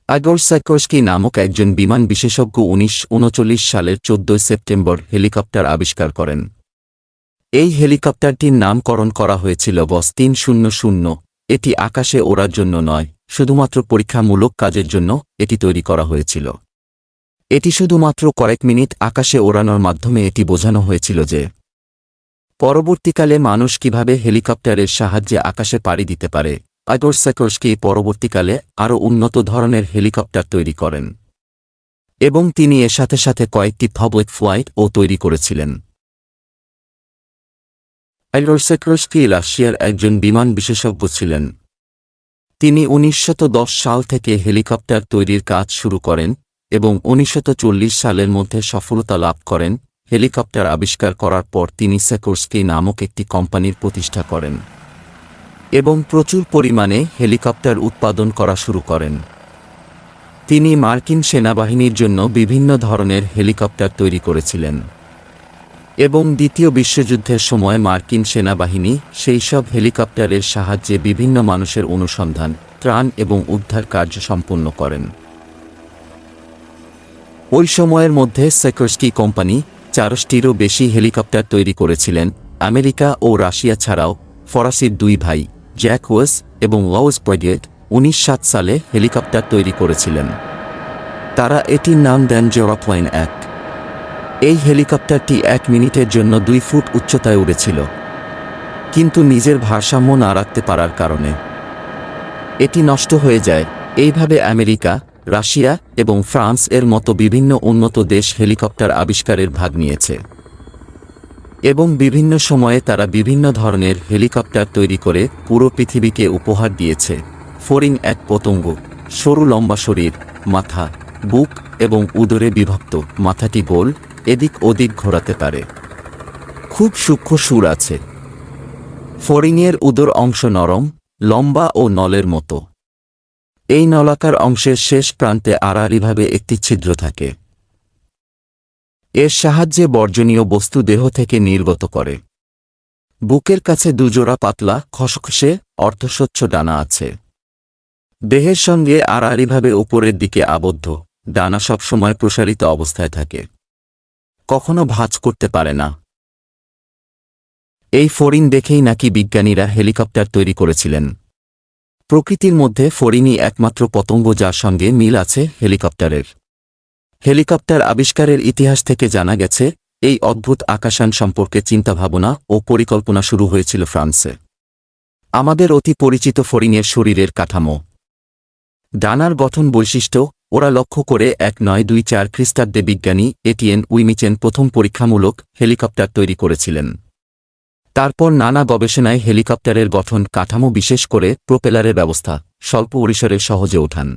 ইগোর Sikorsky নামক একজন বিমান বিশেষজ্ঞ 1939 সালের 14 সেপ্টেম্বর হেলিকপ্টার আবিষ্কার করেন। এই হেলিকপ্টারটির নামকরণ করা হয়েছিল বস 300। এটি আকাশে ওড়ার জন্য নয়, শুধুমাত্র পরীক্ষামূলক কাজের জন্য এটি তৈরি করা হয়েছিল। এটি শুধুমাত্র কয়েক মিনিট আকাশে ওড়ানোর মাধ্যমে এটি বোঝানো হয়েছিল যে পরবর্তীকালে মানুষ কিভাবে হেলিকপ্টারের সাহায্যে আকাশে পাড়ি দিতে পারে। ইগোর সিকোরস্কি পরবর্তীকালে আরও উন্নত ধরনের হেলিকপ্টার তৈরি করেন এবং তিনি এর সাথে সাথে কয়েকটি পাবলিক ফ্লাইটও তৈরি করেছিলেন। ইগোর সিকোরস্কি রাশিয়ার একজন বিমান বিশেষজ্ঞ ছিলেন। তিনি 1910 সাল থেকে হেলিকপ্টার তৈরির কাজ শুরু করেন এবং 1940 সালের মধ্যে সফলতা লাভ করেন। হেলিকপ্টার আবিষ্কার করার পর তিনি সিকোরস্কি নামক একটি কোম্পানির প্রতিষ্ঠা করেন এবং প্রচুর পরিমাণে হেলিকপ্টার উৎপাদন করা শুরু করেন। তিনি মার্কিন সেনাবাহিনীর জন্য বিভিন্ন ধরনের হেলিকপ্টার তৈরি করেছিলেন এবং দ্বিতীয় বিশ্বযুদ্ধের সময় মার্কিন সেনাবাহিনী সেই সব হেলিকপ্টারের সাহায্যে বিভিন্ন মানুষের অনুসন্ধান, ত্রাণ এবং উদ্ধার কার্য সম্পন্ন করেন। ওই সময়ের মধ্যে সিকোরস্কি কোম্পানি 400টিরও বেশি হেলিকপ্টার তৈরি করেছিলেন। আমেরিকা ও রাশিয়া ছাড়াও ফরাসির দুই ভাই জ্যাক ওয়েস এবং লউস পয়েডিয়েট 1907 সালে হেলিকপ্টার তৈরি করেছিলেন। তারা এটির নাম দেন জেরোপ্লেন 1। এই হেলিকপ্টারটি 1 মিনিটের জন্য 2 ফুট উচ্চতায় উড়েছিল, কিন্তু নিজের ভারসাম্য না রাখতে পারার কারণে এটি নষ্ট হয়ে যায়। এইভাবে আমেরিকা, রাশিয়া এবং ফ্রান্স এর মতো বিভিন্ন উন্নত দেশ হেলিকপ্টার আবিষ্কারের ভাগ নিয়েছে এবং বিভিন্ন সময়ে তারা বিভিন্ন ধরনের হেলিকপ্টার তৈরি করে পুরো পৃথিবীকে উপহার দিয়েছে। ফড়িং এক পতঙ্গ, সরু লম্বা শরীর, মাথা, বুক এবং উদরে বিভক্ত। মাথাটি গোল, এদিক ওদিক ঘোরাতে পারে। খুব সূক্ষ্ম সুর আছে। ফড়িংয়ের উদর অংশ নরম, লম্বা ও নলের মতো। এই নলাকার অংশের শেষ প্রান্তে আড়াআড়িভাবে একটি ছিদ্র থাকে। এর সাহায্যে বর্জনীয় বস্তু দেহ থেকে নির্গত করে। বুকের কাছে দুজোড়া পাতলা, খসখসে, অর্ধস্বচ্ছ ডানা আছে। দেহের সঙ্গে আড়াআড়িভাবে উপরের দিকে আবদ্ধ। ডানা সবসময় প্রসারিত অবস্থায় থাকে, কখনো ভাঁজ করতে পারে না। এই ফড়িং দেখেই নাকি বিজ্ঞানীরা হেলিকপ্টার তৈরি করেছিলেন। প্রকৃতির মধ্যে ফড়িংই একমাত্র পতঙ্গ যার সঙ্গে মিল আছে হেলিকপ্টারের। হেলিকপ্টার আবিষ্কারের ইতিহাস থেকে জানা গেছে, এই অদ্ভুত আকাশযান সম্পর্কে চিন্তাভাবনা ও পরিকল্পনা শুরু হয়েছিল ফ্রান্সে। আমাদের অতি পরিচিত ফড়িংয়ের শরীরের কাঠামো, ডানার গঠন বৈশিষ্ট্য ওরা লক্ষ্য করে 1924 খ্রিস্টাব্দে বিজ্ঞানী এটিয়েন উইমিচেন প্রথম পরীক্ষামূলক হেলিকপ্টার তৈরি করেছিলেন। তারপর নানা গবেষণায় হেলিকপ্টারের গঠন কাঠামো, বিশেষ করে প্রোপেলারের ব্যবস্থা, স্বল্প পরিসরে সহজে ওঠান।